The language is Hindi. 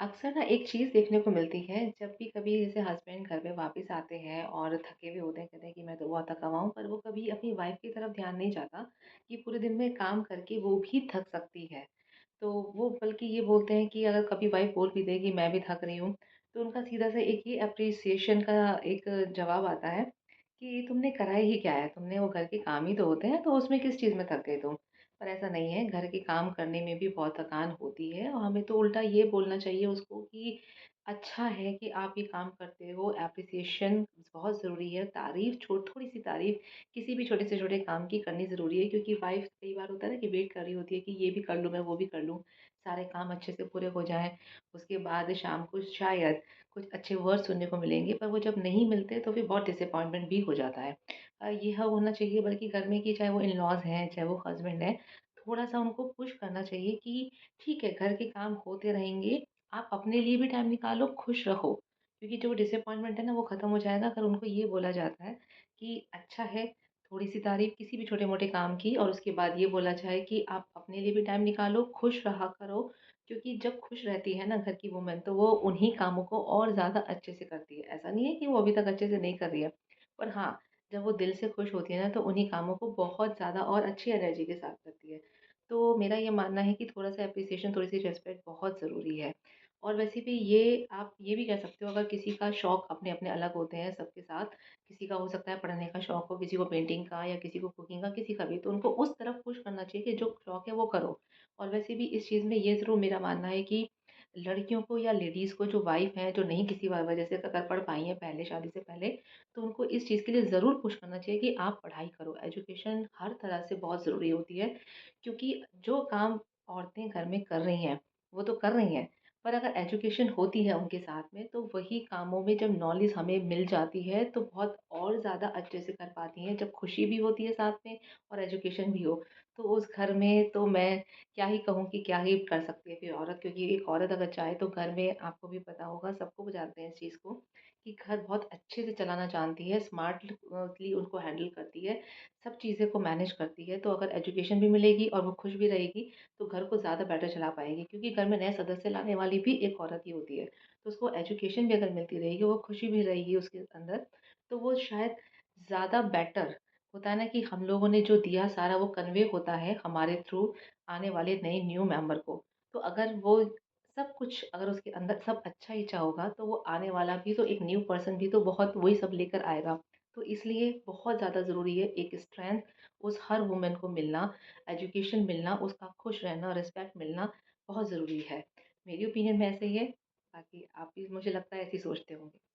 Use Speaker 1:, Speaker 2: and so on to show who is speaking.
Speaker 1: अक्सर ना एक चीज़ देखने को मिलती है जब भी कभी जैसे हस्बैंड घर पे वापस आते हैं और थके हुए होते हैं, कहते हैं कि मैं तो बहुत थका हुआ हूँ, पर वो कभी अपनी वाइफ की तरफ ध्यान नहीं जाता कि पूरे दिन में काम करके वो भी थक सकती है। तो वो बल्कि ये बोलते हैं कि अगर कभी वाइफ बोल भी दे कि मैं भी थक रही हूँ, तो उनका सीधा सा एक ही एप्रिसिएशन का एक जवाब आता है कि तुमने करा ही क्या है, तुमने वो घर के काम ही तो होते हैं, तो उसमें किस चीज़ में थक गई तुम। पर ऐसा नहीं है, घर के काम करने में भी बहुत थकान होती है और हमें तो उल्टा ये बोलना चाहिए उसको कि अच्छा है कि आप ये काम करते हो, एप्रिसिएशन बहुत ज़रूरी है, तारीफ़ छो थोड़ी-सी तारीफ़ किसी भी छोटे से छोटे काम की करनी ज़रूरी है, क्योंकि वाइफ़ कई बार होता है ना कि वेट कर रही होती है कि ये भी कर लूँ मैं, वो भी कर लूँ, सारे काम अच्छे से पूरे हो जाएँ, उसके बाद शाम को शायद कुछ अच्छे वर्ड सुनने को मिलेंगे, पर वो जब नहीं मिलते तो फिर बहुत डिसअपॉइंटमेंट भी हो जाता है। ये होना चाहिए बल्कि घर में कि चाहे वो इन-लॉज़ हैं, चाहे वो हस्बैंड हैं, थोड़ा-सा उनको पुश करना चाहिए कि ठीक है, घर के काम होते रहेंगे, आप अपने लिए भी टाइम निकालो, खुश रहो। क्योंकि जो डिसअपॉइंटमेंट है ना, वो ख़त्म हो जाएगा अगर उनको ये बोला जाता है कि अच्छा है, थोड़ी-सी तारीफ़ किसी भी छोटे-मोटे काम की और उसके बाद ये बोला जाए कि आप अपने लिए भी टाइम निकालो, खुश रहा करो। क्योंकि जब खुश रहती है ना घर की वूमेन, तो वो उन्हीं कामों को और ज़्यादा अच्छे से करती है। ऐसा नहीं है कि वो अभी तक अच्छे से नहीं कर रही है, पर हाँ, जब वो दिल से खुश होती है ना, तो उन्हीं कामों को बहुत ज़्यादा और अच्छी एनर्जी के साथ करती है। तो मेरा ये मानना है कि थोड़ा-सा एप्रिसिएशन, थोड़ी-सी रिस्पेक्ट बहुत ज़रूरी है। और वैसे भी ये आप ये भी कह सकते हो, अगर किसी का शौक अपने-अपने अलग होते हैं सबके साथ, किसी का हो सकता है पढ़ने का शौक हो, किसी को पेंटिंग का या किसी को कुकिंग का, किसी का भी, तो उनको उस तरफ पुश करना चाहिए कि जो शौक है वो करो। और वैसे भी इस चीज़ में ये ज़रूर मेरा मानना है कि लड़कियों को या लेडीज़ को, जो वाइफ़ हैं, जो नहीं किसी वजह से अगर पढ़ पाई हैं पहले शादी से पहले, तो उनको इस चीज़ के लिए ज़रूर पुश करना चाहिए कि आप पढ़ाई करो। एजुकेशन हर तरह से बहुत ज़रूरी होती है, क्योंकि जो काम औरतें घर में कर रही हैं, वो तो कर रही हैं, पर अगर एजुकेशन होती है उनके साथ में, तो वही कामों में जब नॉलेज हमें मिल जाती है, तो बहुत और ज़्यादा अच्छे से कर पाती हैं, जब खुशी भी होती है साथ में और एजुकेशन भी हो। तो उस घर में तो मैं क्या ही कहूँ कि क्या ही कर सकती है फिर औरत, क्योंकि एक औरत अगर चाहे तो घर में, आपको भी पता होगा, सबको वो जानते हैं इस चीज़ को, कि घर बहुत अच्छे से चलाना जानती है, स्मार्टली उनको हैंडल करती है, सब चीज़ें को मैनेज करती है। तो अगर एजुकेशन भी मिलेगी और वो खुश भी रहेगी, तो घर को ज़्यादा बेटर चला पाएगी, क्योंकि घर में नए सदस्य लाने वाली भी एक औरत ही होती है। तो उसको एजुकेशन भी अगर मिलती रहेगी, वो खुशी भी रहेगी उसके अंदर, तो वो शायद ज़्यादा बेटर होता है ना कि हम लोगों ने जो दिया सारा वो कन्वे होता है हमारे थ्रू आने वाले नए न्यू मेंबर को। तो अगर वो सब कुछ अगर उसके अंदर सब अच्छा ही चाहोगा, तो वो आने वाला भी, तो एक न्यू पर्सन भी तो बहुत वही सब लेकर आएगा। तो इसलिए बहुत ज़्यादा ज़रूरी है एक स्ट्रेंथ उस हर वुमन को मिलना, एजुकेशन मिलना, उसका खुश रहना, रिस्पेक्ट मिलना बहुत ज़रूरी है। मेरी ओपिनियन में ऐसे ही है, बाकी आप भी मुझे लगता है ऐसे ही सोचते होंगे।